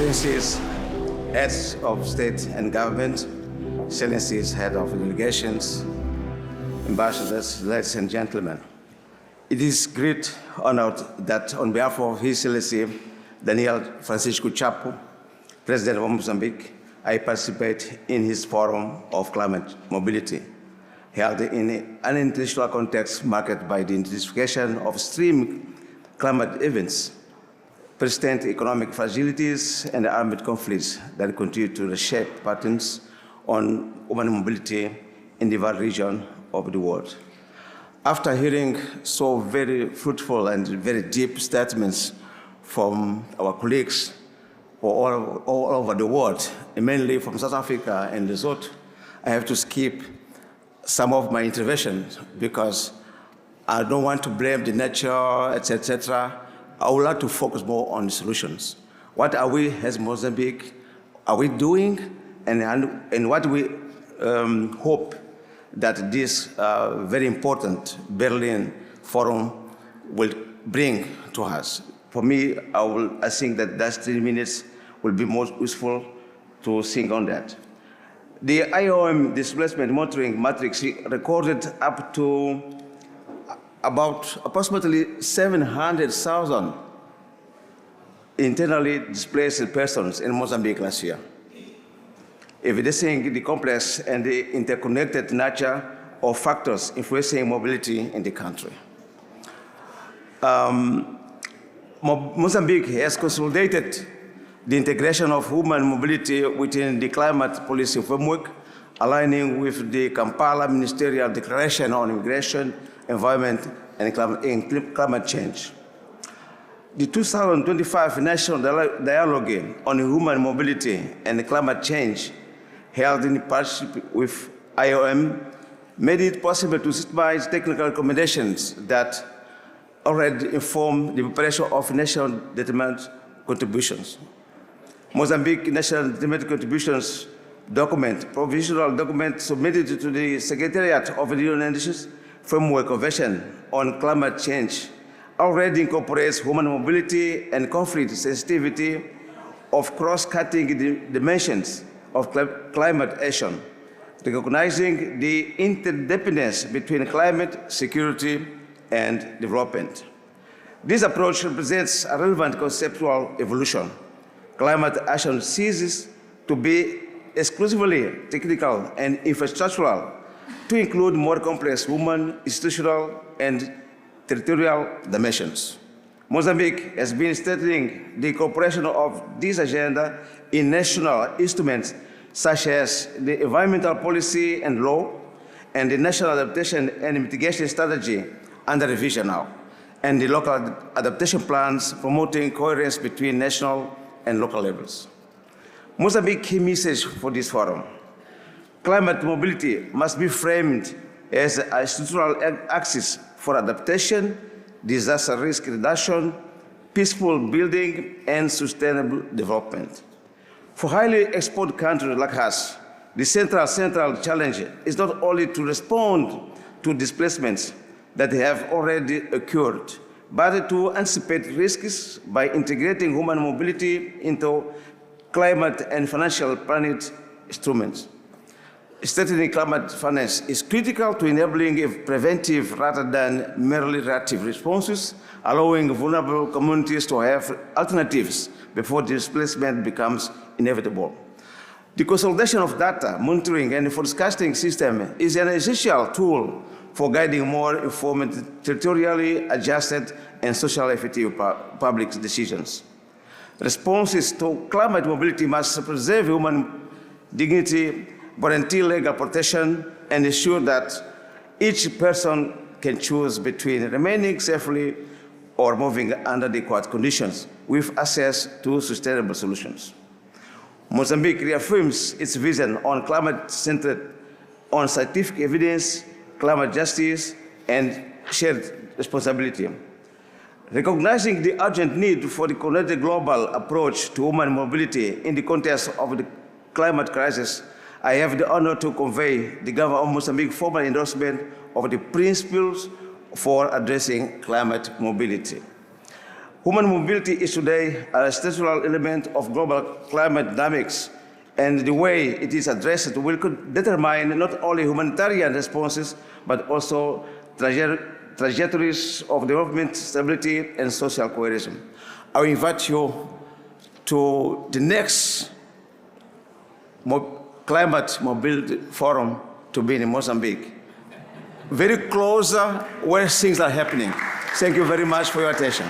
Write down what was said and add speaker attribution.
Speaker 1: Excellencies, heads of state and government, Excellencies, head of delegations, ambassadors, ladies and gentlemen. It is great honor that on behalf of His Excellency Daniel Francisco Chapo, President of Mozambique, I participate in his forum of climate mobility, held in an international context marked by the intensification of extreme climate events, persistent economic fragilities, and armed conflicts that continue to reshape patterns on human mobility in the vast region of the world. After hearing so very fruitful and very deep statements from our colleagues all over the world, mainly from South Africa and Lesotho, I have to skip some of my interventions because I don't want to blame the nature, etc. I would like to focus more on the solutions. What are we as Mozambique, are we doing, and what we hope that this very important Berlin Forum will bring to us. For me, I think that 3 minutes will be most useful to think on that. The IOM displacement monitoring matrix recorded up to about approximately 700,000 internally displaced persons in Mozambique last year, evidencing the complex and the interconnected nature of factors influencing mobility in the country. Mozambique has consolidated the integration of human mobility within the climate policy framework, aligning with the Kampala Ministerial Declaration on Immigration, Environment, and Climate Change. The 2025 National Dialogue on Human Mobility and Climate Change, held in partnership with IOM, made it possible to systemize technical recommendations that already inform the preparation of national determined contributions. Mozambique National Determined Contributions document, provisional document submitted to the Secretariat of the United Nations Framework Convention on Climate Change, already incorporates human mobility and conflict sensitivity of cross-cutting dimensions of climate action, recognizing the interdependence between climate, security, and development. This approach represents a relevant conceptual evolution. Climate action ceases to be exclusively technical and infrastructural to include more complex human, institutional, and territorial dimensions. Mozambique has been strengthening the incorporation of this agenda in national instruments such as the environmental policy and law and the national adaptation and mitigation strategy under revision now, and the local adaptation plans promoting coherence between national and local levels. Mozambique's key message for this forum: climate mobility must be framed as a structural axis for adaptation, disaster risk reduction, peaceful building, and sustainable development. For highly exposed countries like us, the central challenge is not only to respond to displacements that have already occurred, but to anticipate risks by integrating human mobility into climate and financial planning instruments. Strengthening climate finance is critical to enabling preventive rather than merely reactive responses, allowing vulnerable communities to have alternatives before displacement becomes inevitable. The consolidation of data, monitoring, and forecasting system is an essential tool for guiding more informed, territorially adjusted, and socially effective public decisions. Responses to climate mobility must preserve human dignity, guarantee legal protection, and ensure that each person can choose between remaining safely or moving under adequate conditions with access to sustainable solutions. Mozambique reaffirms its vision on climate centered on scientific evidence, climate justice, and shared responsibility. Recognizing the urgent need for the coordinated global approach to human mobility in the context of the climate crisis, I have the honor to convey the government of Mozambique's formal endorsement of the principles for addressing climate mobility. Human mobility is today a structural element of global climate dynamics, and the way it is addressed will determine not only humanitarian responses, but also trajectories of development, stability, and social cohesion. I invite you to the next Climate Mobility Forum to be in Mozambique. Very close where things are happening. Thank you very much for your attention.